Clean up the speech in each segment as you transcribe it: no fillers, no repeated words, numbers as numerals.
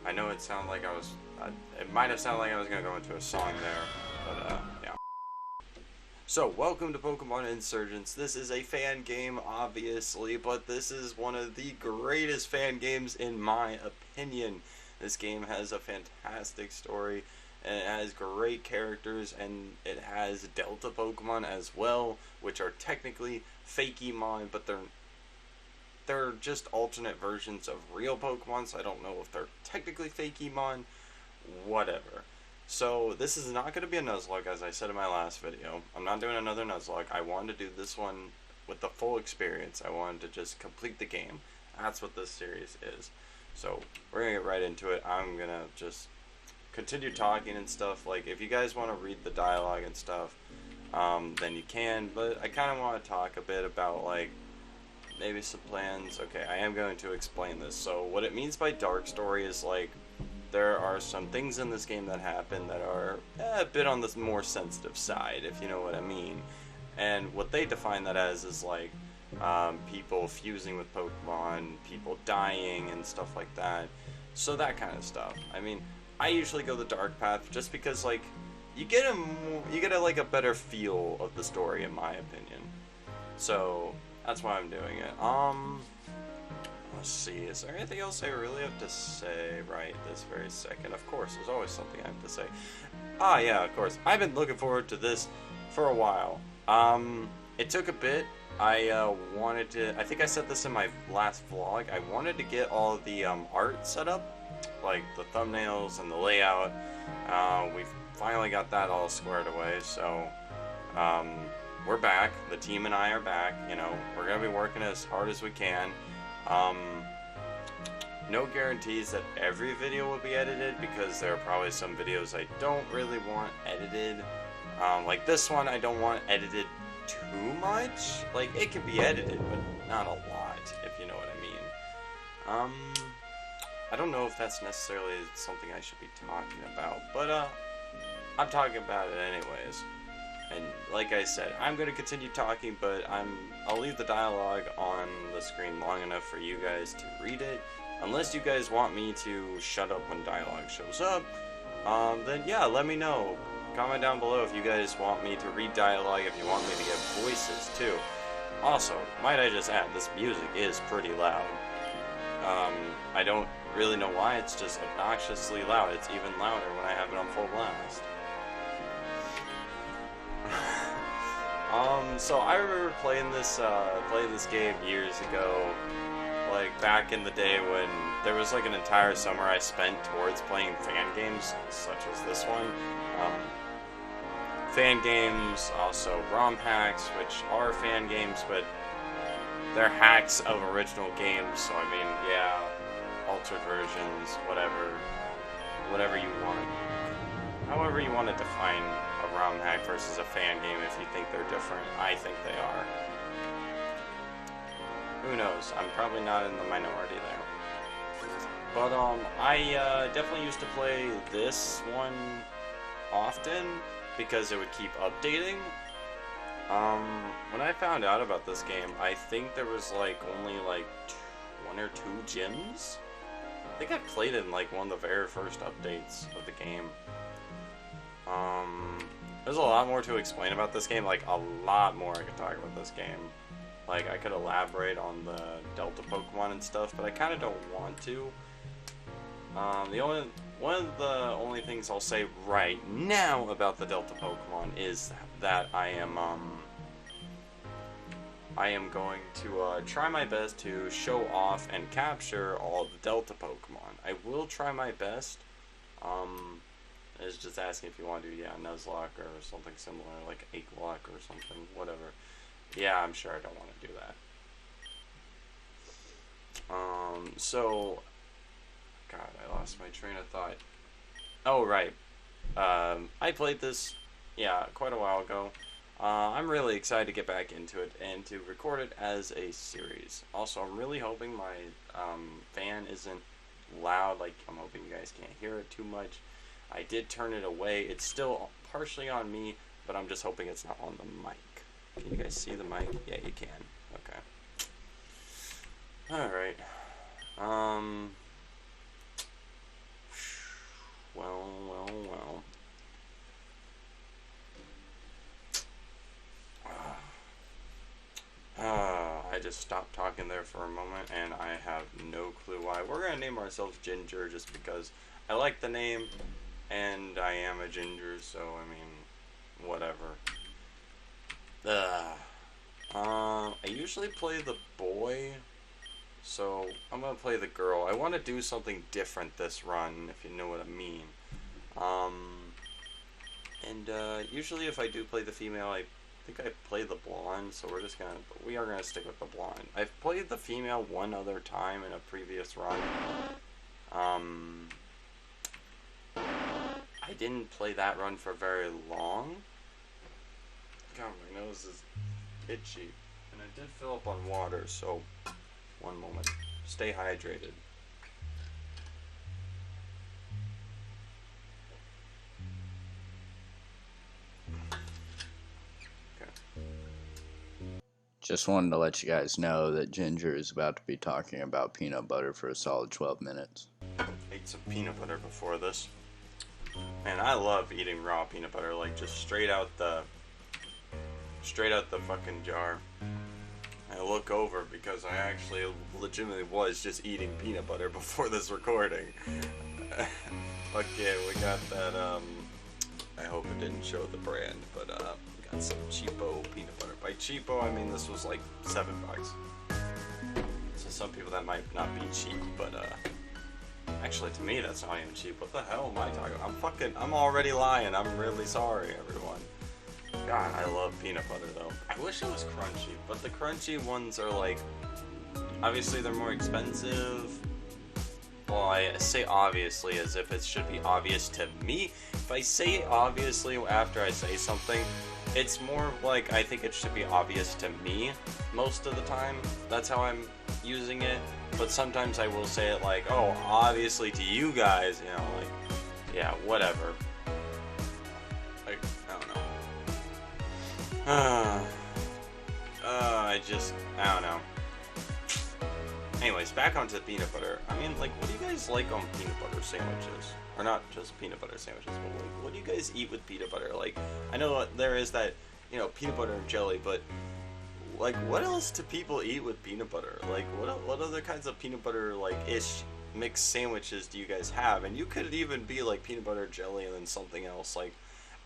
I know it sounded like it might have sounded like I was gonna go into a song there, but yeah. So, welcome to Pokemon Insurgence. This is a fan game, obviously, but this is one of the greatest fan games in my opinion. This game has a fantastic story, and it has great characters, and it has Delta Pokemon as well, which are technically Fakemon, but they're just alternate versions of real Pokemon, so I don't know if they're technically Fakemon. Whatever. So, this is not going to be a Nuzlocke, as I said in my last video. I'm not doing another Nuzlocke. I wanted to do this one with the full experience. I wanted to just complete the game. That's what this series is. So, we're going to get right into it. I'm going to just continue talking and stuff. Like, if you guys want to read the dialogue and stuff, then you can. But I kind of want to talk a bit about, like, maybe some plans. Okay, I am going to explain this. So, what it means by dark story is, like, there are some things in this game that happen that are a bit on the more sensitive side, if you know what I mean. And what they define that as is like people fusing with Pokemon, people dying, and stuff like that. So that kind of stuff. I mean, I usually go the dark path just because like you get like a better feel of the story, in my opinion. So that's why I'm doing it. Let's see, is there anything else I really have to say right this very second? Of course, there's always something I have to say. Ah, yeah, of course. I've been looking forward to this for a while. It took a bit. I wanted to, I think I said this in my last vlog, I wanted to get all of the art set up, like the thumbnails and the layout. We've finally got that all squared away, so we're back. The team and I are back, you know. We're going to be working as hard as we can. No guarantees that every video will be edited, because there are probably some videos I don't really want edited. Like this one, I don't want edited too much. Like, it can be edited, but not a lot, if you know what I mean. I don't know if that's necessarily something I should be talking about, but, I'm talking about it anyways. And like I said, I'm going to continue talking, but I'll leave the dialogue on the screen long enough for you guys to read it. Unless you guys want me to shut up when dialogue shows up, then yeah, let me know. Comment down below if you guys want me to read dialogue, if you want me to give voices too. Also, might I just add, this music is pretty loud. I don't really know why, it's just obnoxiously loud. It's even louder when I have it on full blast. So I remember playing this game years ago, like back in the day when there was like an entire summer I spent towards playing fan games, such as this one. Fan games, also ROM hacks, which are fan games, but they're hacks of original games, so I mean, yeah, altered versions, whatever you want. However you want to define a ROM hack versus a fan game, if you think they're different. I think they are. Who knows? I'm probably not in the minority there. But, I definitely used to play this one often because it would keep updating. When I found out about this game, I think there was, like, only, like, 1 or 2 gyms. I think I played it in, like, one of the very first updates of the game. There's a lot more to explain about this game, like a lot more I could talk about this game. Like, I could elaborate on the Delta Pokemon and stuff, but I kind of don't want to. One of the only things I'll say right now about the Delta Pokemon is that I am going to try my best to show off and capture all the Delta Pokemon. I will try my best. It's just asking if you want to do, yeah, Nuzlocke or something similar, like Aqualock or something, whatever. Yeah, I'm sure I don't want to do that. So, God, I lost my train of thought. Oh, right. I played this, yeah, quite a while ago. I'm really excited to get back into it and to record it as a series. Also, I'm really hoping my fan isn't loud, like, I'm hoping you guys can't hear it too much. I did turn it away. It's still partially on me, but I'm just hoping it's not on the mic. Can you guys see the mic? Yeah, you can. Okay. Alright. I just stopped talking there for a moment, and I have no clue why. We're gonna name ourselves Ginger just because I like the name, and I am a ginger, so I mean, whatever. I usually play the boy, so I'm gonna play the girl. I want to do something different this run, if you know what I mean. Usually if I do play the female, I think I play the blonde, so we are gonna stick with the blonde. I've played the female one other time in a previous run. I didn't play that run for very long. God, my nose is itchy. And I did fill up on water, so one moment. Stay hydrated. Just wanted to let you guys know that Ginger is about to be talking about peanut butter for a solid 12 minutes. Ate some peanut butter before this. Man, I love eating raw peanut butter, like just straight out the fucking jar. I look over because I actually legitimately was just eating peanut butter before this recording. Okay, we got that, I hope it didn't show the brand, but, we got some cheapo peanut butter. By cheapo, I mean this was like $7. So some people that might not be cheap, but, actually to me that's not even cheap. What the hell am I talking about? I'm already lying. I'm really sorry, everyone. God, I love peanut butter though. I wish it was crunchy, but the crunchy ones are like, obviously they're more expensive. Well, I say obviously as if it should be obvious to me. If I say obviously after I say something, it's more like I think it should be obvious to me most of the time. That's how I'm using it. But sometimes I will say it like, oh, obviously to you guys, you know, like, yeah, whatever. Like, I don't know. I don't know. Anyways, back onto the peanut butter. I mean, like, what do you guys like on peanut butter sandwiches? Or not just peanut butter sandwiches, but like, what do you guys eat with peanut butter? Like, I know there is that, you know, peanut butter and jelly, but like, what else do people eat with peanut butter? Like, what other kinds of peanut butter, like, ish mixed sandwiches do you guys have? And you could even be like peanut butter jelly and then something else. Like,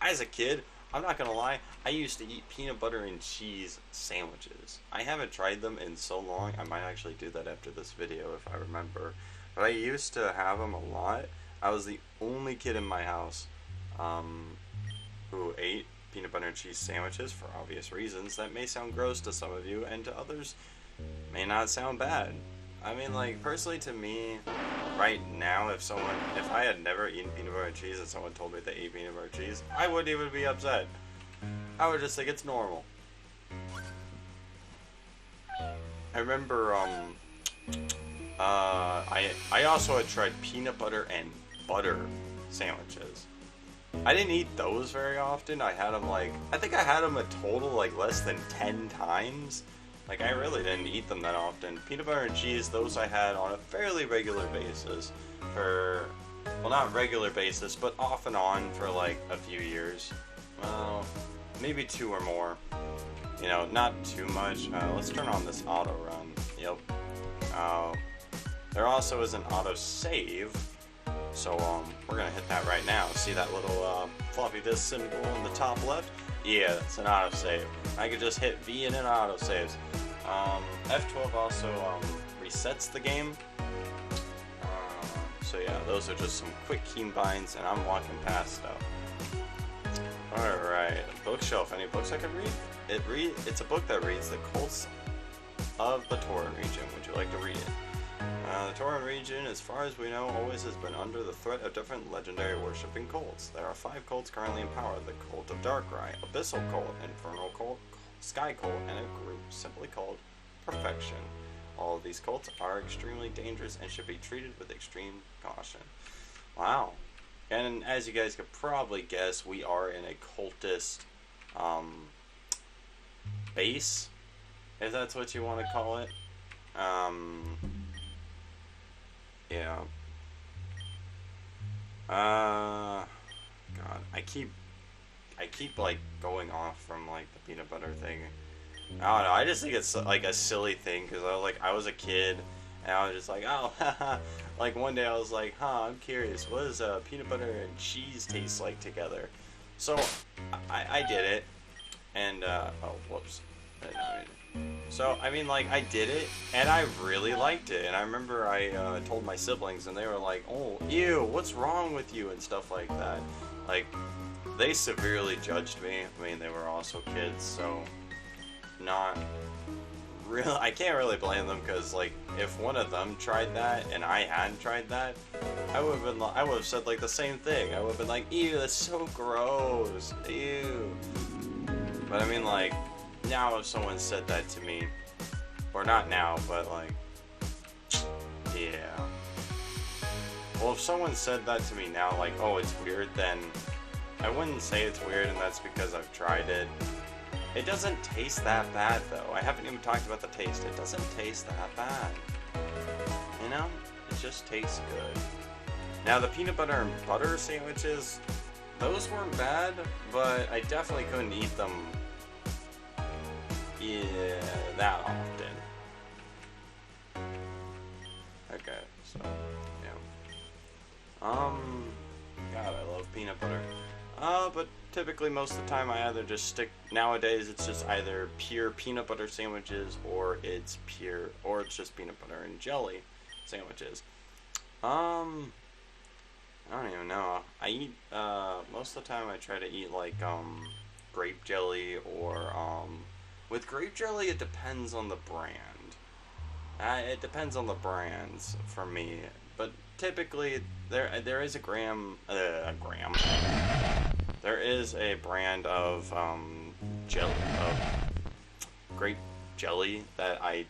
as a kid, I'm not gonna lie, I used to eat peanut butter and cheese sandwiches. I haven't tried them in so long. I might actually do that after this video if I remember. But I used to have them a lot. I was the only kid in my house who ate peanut butter and cheese sandwiches for obvious reasons. That may sound gross to some of you, and to others may not sound bad. I mean, like, personally to me, right now, if I had never eaten peanut butter and cheese and someone told me they ate peanut butter and cheese, I wouldn't even be upset. I would just think it's normal. I remember, I also had tried peanut butter and butter sandwiches. I didn't eat those very often. I had them like, I think I had them a total like less than 10 times. Like, I really didn't eat them that often. Peanut butter and cheese, those I had on a fairly regular basis for, well, not regular basis, but off and on for like a few years. Well, maybe 2 or more. You know, not too much. Let's turn on this auto run. Yep. There also is an auto save. So, we're gonna hit that right now. See that little, floppy disk symbol in the top left? Yeah, that's an autosave. I could just hit V and it autosaves. F12 also, resets the game. So yeah, those are just some quick keybinds, and I'm walking past stuff. Alright, bookshelf. Any books I can read? It's a book that reads The Cults of the Tauran Region. Would you like to read it? The Tauran region, as far as we know, always has been under the threat of different legendary worshipping cults. There are 5 cults currently in power: the Cult of Darkrai, Abyssal Cult, Infernal Cult, Sky Cult, and a group simply called Perfection. All of these cults are extremely dangerous and should be treated with extreme caution. Wow. And as you guys could probably guess, we are in a cultist base, if that's what you want to call it. Yeah. God, I keep like going off from like the peanut butter thing. I don't know. I just think it's like a silly thing because I was a kid and I was just like, oh, like one day I was like, I'm curious, what does peanut butter and cheese taste like together? So I did it, and oh, whoops. So I mean, like I did it, and I really liked it. And I remember I told my siblings, and they were like, oh, ew, what's wrong with you and stuff like that. Like they severely judged me. I mean, they were also kids, so. Not really. I can't really blame them because, like, if one of them tried that and I hadn't tried that, I would have said like the same thing. I would have been like, "Ew, that's so gross, ew." But I mean, like, now if someone said that to me, or not now, but like, yeah. Well, if someone said that to me now, like, "Oh, it's weird," then I wouldn't say it's weird, and that's because I've tried it. It doesn't taste that bad, though. I haven't even talked about the taste. It doesn't taste that bad. You know? It just tastes good. Now, the peanut butter and butter sandwiches, those weren't bad, but I definitely couldn't eat them that often. Okay, so, yeah. God, I love peanut butter. But typically most of the time I either just stick, nowadays it's just either pure peanut butter sandwiches or it's just peanut butter and jelly sandwiches. I don't even know. I eat, most of the time I try to eat like, grape jelly or, with grape jelly it depends on the brand. It depends on the brands for me, but typically there is a there is a brand of grape jelly that I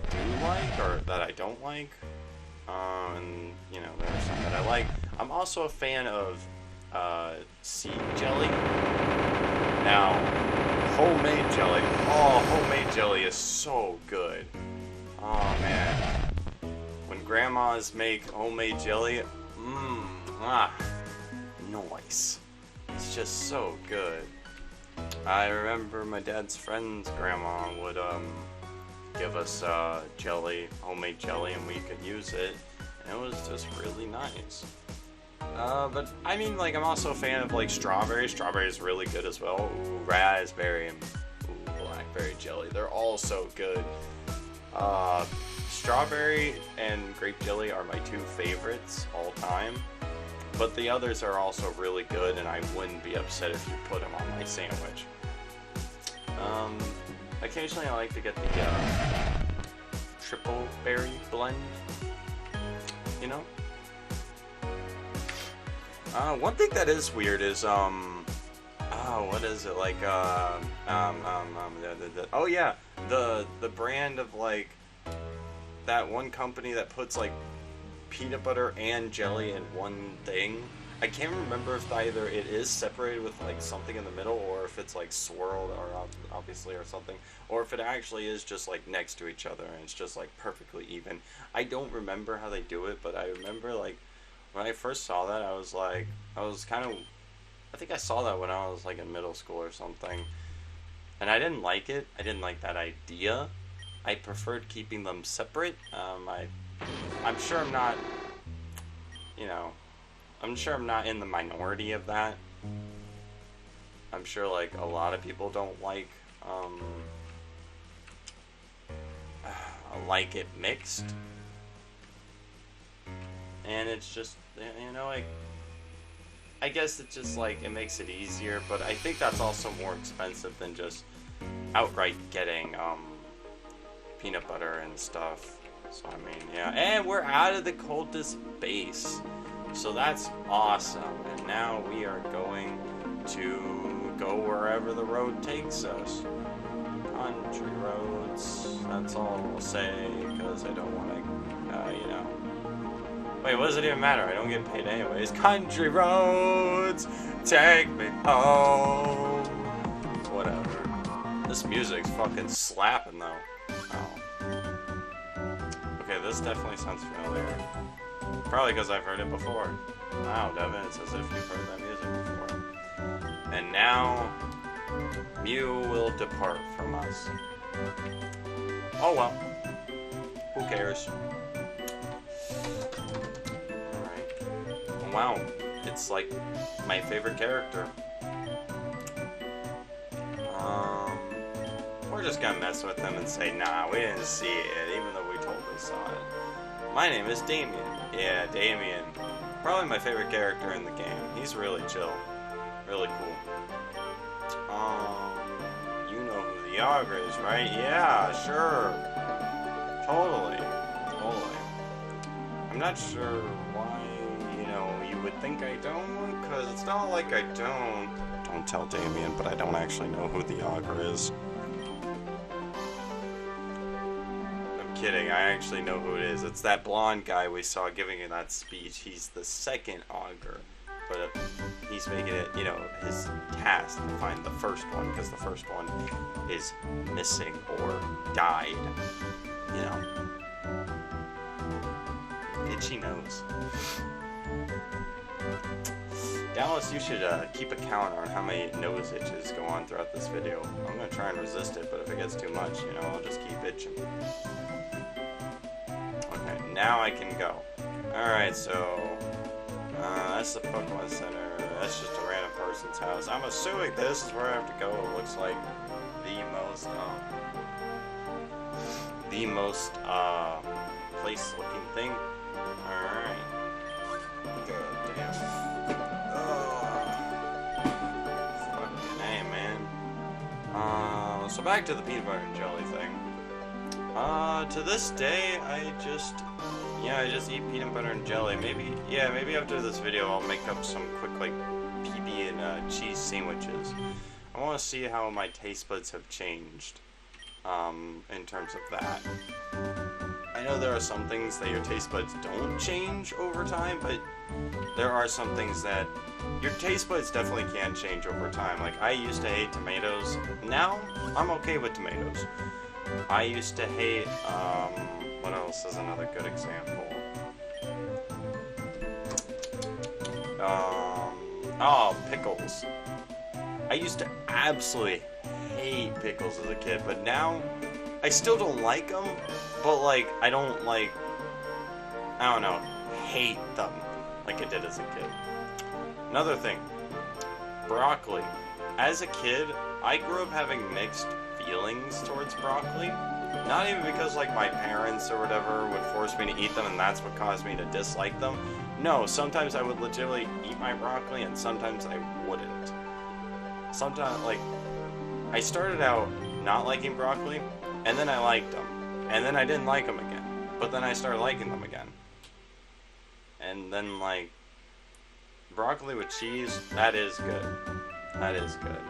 do like or that I don't like, and you know there are some that I like. I'm also a fan of seed jelly. Now, homemade jelly. Oh, homemade jelly is so good. Oh man. When grandmas make homemade jelly, nice. It's just so good. I remember my dad's friend's grandma would give us jelly, homemade jelly, and we could use it, and it was just really nice. But I mean, like, I'm also a fan of like strawberry. Strawberry is really good as well. Ooh, raspberry and blackberry jelly. They're all so good. Strawberry and grape jelly are my two favorites all time. But the others are also really good, and I wouldn't be upset if you put them on my sandwich. Occasionally I like to get the triple berry blend. You know? One thing that is weird is, what is it, like, oh yeah, the brand of, like, that one company that puts, like, peanut butter and jelly in one thing. I can't remember if either it is separated with, like, something in the middle, or if it's, like, swirled, or obviously, or something, or if it actually is just, like, next to each other, and it's just, like, perfectly even. I don't remember how they do it, but I remember, like, when I first saw that, I think I saw that when I was, like, in middle school or something, and I didn't like it. I didn't like that idea. I preferred keeping them separate. I'm sure I'm not, I'm sure I'm not in the minority of that. I'm sure, like, a lot of people don't like it mixed. And it's just, like, I guess it's just, like, it makes it easier, but I think that's also more expensive than just outright getting, peanut butter and stuff. So, I mean, yeah. And we're out of the coldest base. So that's awesome. And now we are going to go wherever the road takes us. Country roads. That's all I'll say, because I don't want to, Wait, what does it even matter? I don't get paid anyways. Country roads, take me home. Whatever. This music's fucking slapping, though. Oh. Okay, this definitely sounds familiar. Probably because I've heard it before. Wow, Devin, it's as if you've heard that music before. And now, Mew will depart from us. Oh well. Who cares? Alright. Wow. It's like my favorite character. We're just gonna mess with him and say, nah, we didn't see it, even though we totally saw it. My name is Damien. Yeah, Damien. Probably my favorite character in the game. He's really chill. Really cool. You know who the Ogre is, right? Yeah, sure. Totally. Totally. I'm not sure why, you would think I don't, because it's not like I don't. Don't tell Damien, but I don't actually know who the Ogre is. Kidding, I actually know who it is. It's that blonde guy we saw giving it that speech. He's the second Augur, but he's making it, his task to find the first one, because the first one is missing or died. Itchy nose. Dallas, you should keep a count on how many nose itches go on throughout this video. I'm going to try and resist it, but if it gets too much, I'll just keep itching. Okay, now I can go. Alright, so that's the Pokemon Center. That's just a random person's house. I'm assuming this is where I have to go. It looks like the most place-looking thing. Alright. God damn. Fucking A, man. So back to the peanut butter and jelly thing. To this day, I just eat peanut butter and jelly. Maybe after this video, I'll make up some quick, PB and cheese sandwiches. I want to see how my taste buds have changed, in terms of that. I know there are some things that your taste buds don't change over time, but there are some things that your taste buds definitely can change over time. Like, I used to hate tomatoes. Now, I'm okay with tomatoes. I used to hate, what else is another good example? Pickles. I used to absolutely hate pickles as a kid, but now, I still don't like them, but, I don't, hate them like I did as a kid. Another thing, broccoli. As a kid, I grew up having mixed feelings towards broccoli. Not even because, my parents or whatever would force me to eat them and that's what caused me to dislike them. No, sometimes I would legitimately eat my broccoli and sometimes I wouldn't. Sometimes, I started out not liking broccoli, and then I liked them. And then I didn't like them again. But then I started liking them again. And then, broccoli with cheese, that is good. That is good.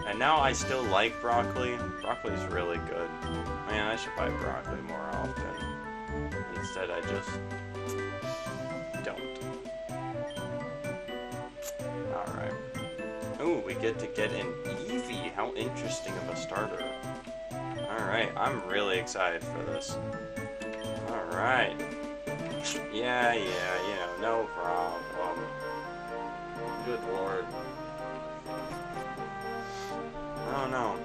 And now I still like broccoli. Broccoli's really good. Man, I should buy broccoli more often. Instead, I just don't. Alright. Ooh, we get to get an Eevee. How interesting of a starter. Alright, I'm really excited for this. Alright. Yeah, no problem. Good lord. Oh no.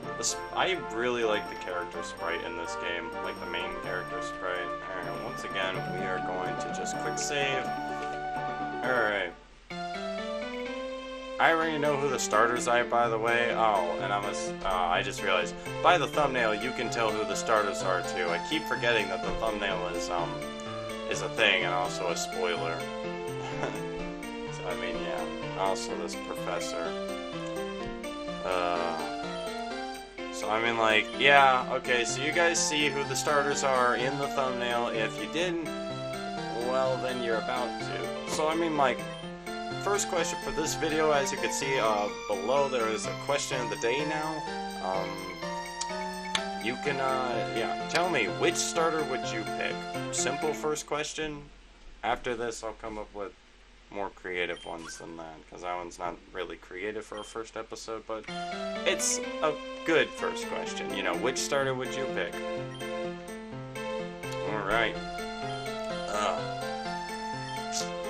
I really like the character sprite in this game. The main character sprite. Alright, once again, we are going to just quick save. Alright. I already know who the starters are, by the way. Oh, and I just realized, by the thumbnail, you can tell who the starters are, too. I keep forgetting that the thumbnail is a thing, and also a spoiler. So, yeah. Also, this professor. So, yeah, okay, so you guys see who the starters are in the thumbnail. If you didn't, well, then you're about to. So, first question for this video, as you can see below, there is a question of the day now. You can, tell me, which starter would you pick? Simple first question. After this, I'll come up with more creative ones than that, because that one's not really creative for a first episode, but it's a good first question. Which starter would you pick? Alright.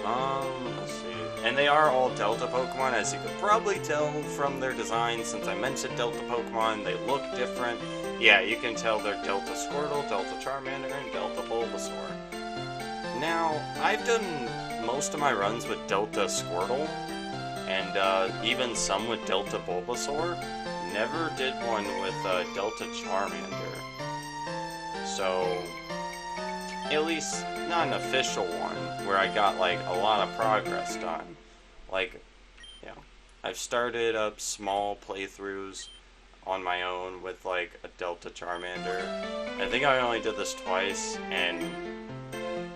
Let's see. And they are all Delta Pokemon, as you could probably tell from their design. Since I mentioned Delta Pokemon, they look different. Yeah, you can tell they're Delta Squirtle, Delta Charmander, and Delta Bulbasaur. Now, I've done most of my runs with Delta Squirtle, and even some with Delta Bulbasaur. Never did one with Delta Charmander. So, at least not an official one where I got like a lot of progress done. Like, you know, I've started up small playthroughs on my own with like a Delta Charmander. I think I only did this twice, and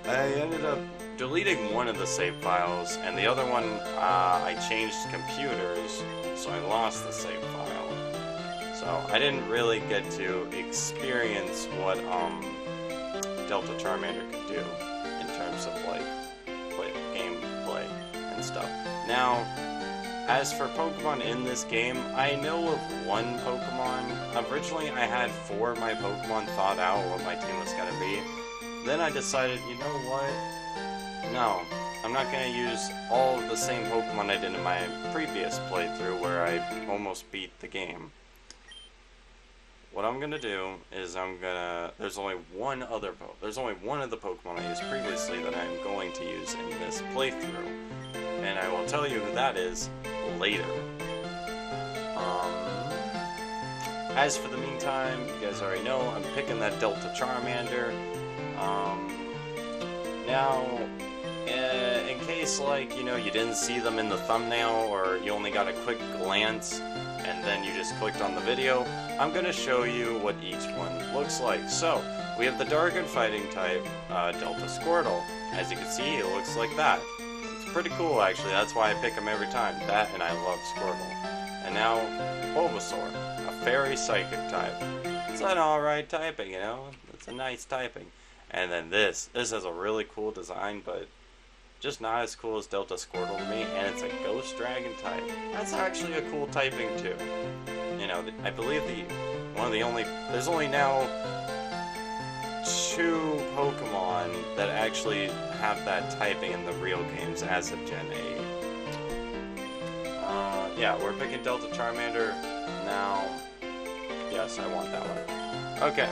I ended up deleting one of the save files, and the other one I changed computers, so I lost the save file. So I didn't really get to experience what Delta Charmander could do in terms of like gameplay and stuff. Now, as for Pokemon in this game, I know of one Pokemon. Originally, I had 4 of my Pokemon thought out what my team was going to be. Then I decided, you know what? No, I'm not going to use all of the same Pokemon I did in my previous playthrough where I almost beat the game. What I'm gonna do is there's only one of the Pokemon I used previously that I'm going to use in this playthrough, and I will tell you who that is later. As for the meantime, you guys already know I'm picking that Delta Charmander. Now, in case like you didn't see them in the thumbnail, or you only got a quick glance and then you just clicked on the video, I'm going to show you what each one looks like. So, we have the Dark and Fighting type Delta Squirtle. As you can see, it looks like that. It's pretty cool, actually. That's why I pick him every time. That, and I love Squirtle. And now, Bulbasaur, a Fairy Psychic type. It's an alright typing, It's a nice typing. And then this has a really cool design, but just not as cool as Delta Squirtle to me, and it's a Ghost Dragon type. That's actually a cool typing too. I believe there's only now 2 Pokemon that actually have that typing in the real games as of Gen 8. Yeah, we're picking Delta Charmander now. Yes, I want that one. Okay.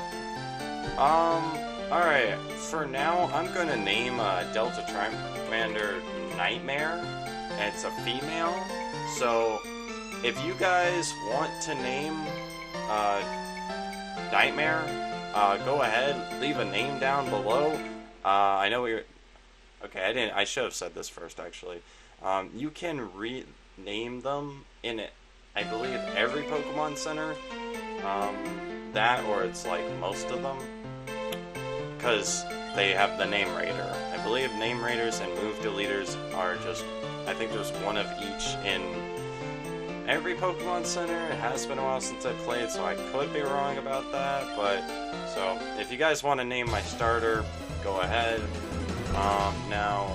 Alright, for now, I'm going to name Delta Charmander Nightmare, and it's a female. So, if you guys want to name Nightmare, go ahead, leave a name down below. I know you're... Okay, I should have said this first, actually. You can rename them in, I believe, every Pokemon Center. That, or it's like most of them. Because they have the Name Raider. I believe Name Raiders and Move Deleters are just... I think there's one of each in every Pokemon Center. It has been a while since I played, so I could be wrong about that. But, so, if you guys want to name my starter, go ahead. Now,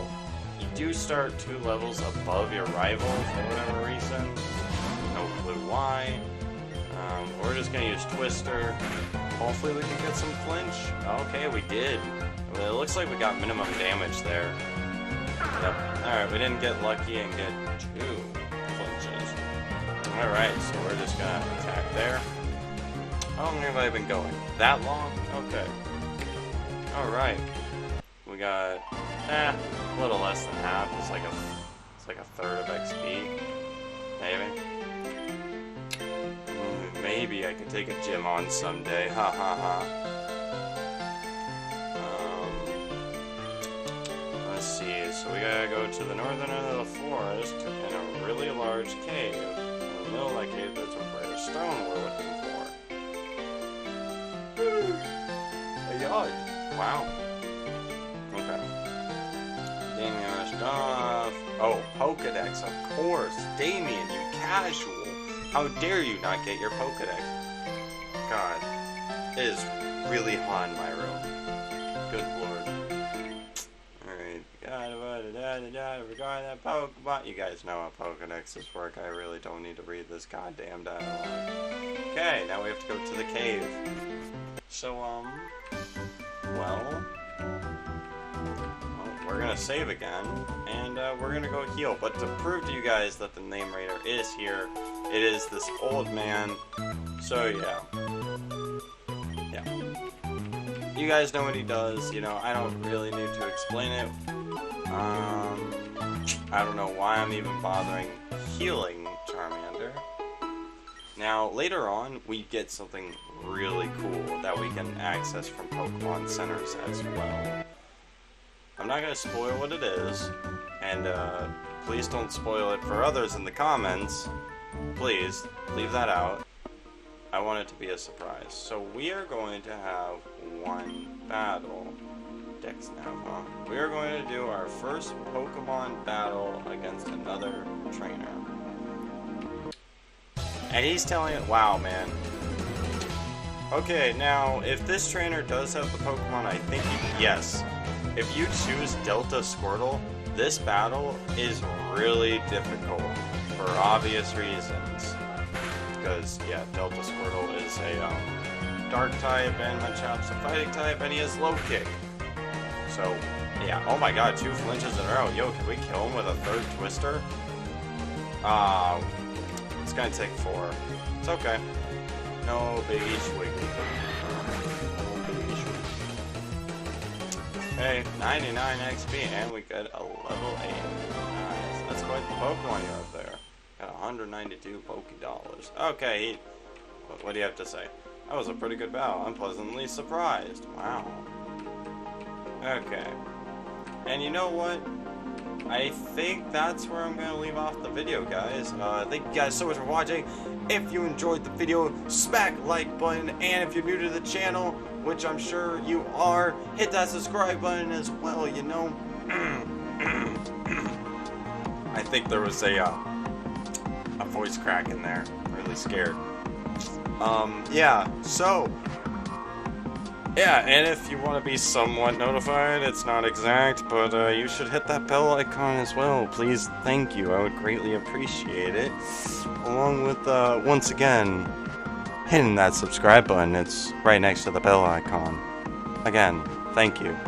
you do start 2 levels above your rival for whatever reason. No clue why. We're just going to use Twister. Hopefully we can get some flinch. Okay, we did. Well, it looks like we got minimum damage there. Yep. Alright, we didn't get lucky and get 2 flinches. Alright, so we're just going to attack there. How long have I been going? That long? Okay. Alright. We got, a little less than half. It's like a third of XP. Maybe. Maybe I could take a gym on someday. Ha ha ha. Let's see. So we gotta go to the northern end of the forest in a really large cave. In the middle of that cave, there's a rare stone we're looking for. A yard. Wow. Okay. Damien stuff. Oh, Pokedex, of course. Damien, you casual. How dare you not get your Pokedex? God, it is really hot in my room. Good lord. Alright, regarding that Pokemon. You guys know how Pokedexes work. I really don't need to read this goddamn dialogue. Okay, now we have to go to the cave. So, we're gonna save again, and we're gonna go heal. But to prove to you guys that the name raider is here, it is this old man. So yeah. You guys know what he does, you know, I don't really need to explain it. I don't know why I'm even bothering healing Charmander. Now, later on, we get something really cool that we can access from Pokemon Centers as well. I'm not going to spoil what it is, and please don't spoil it for others in the comments. Please, leave that out. I want it to be a surprise. So we are going to have one battle. Dex now, huh? We are going to do our first Pokemon battle against another trainer. And he's telling it, wow, man. Okay, now, if this trainer does have the Pokemon, I think yes. If you choose Delta Squirtle, this battle is really difficult for obvious reasons. Because, yeah, Delta Squirtle is a dark type, and Machop's a fighting type, and he has low kick. So, yeah. Oh my god, 2 flinches in a row. Yo, can we kill him with a 3rd Twister? It's gonna take 4. It's okay. No biggie swiggy. Hey, 99 XP, and we got a level 8. Nice. That's quite the Pokemon you have there. Got 192 Pokédollars. Okay, what do you have to say? That was a pretty good battle. I'm pleasantly surprised. Wow. Okay. And you know what? I think that's where I'm going to leave off the video, guys. Thank you guys so much for watching. If you enjoyed the video, smack the like button. And if you're new to the channel, which I'm sure you are, hit that subscribe button as well, you know. I think there was a voice crack in there. I'm really scared. Yeah, so... yeah, and if you want to be somewhat notified, it's not exact, but you should hit that bell icon as well. Please, thank you. I would greatly appreciate it. Along with, once again, hitting that subscribe button. It's right next to the bell icon. Again, thank you.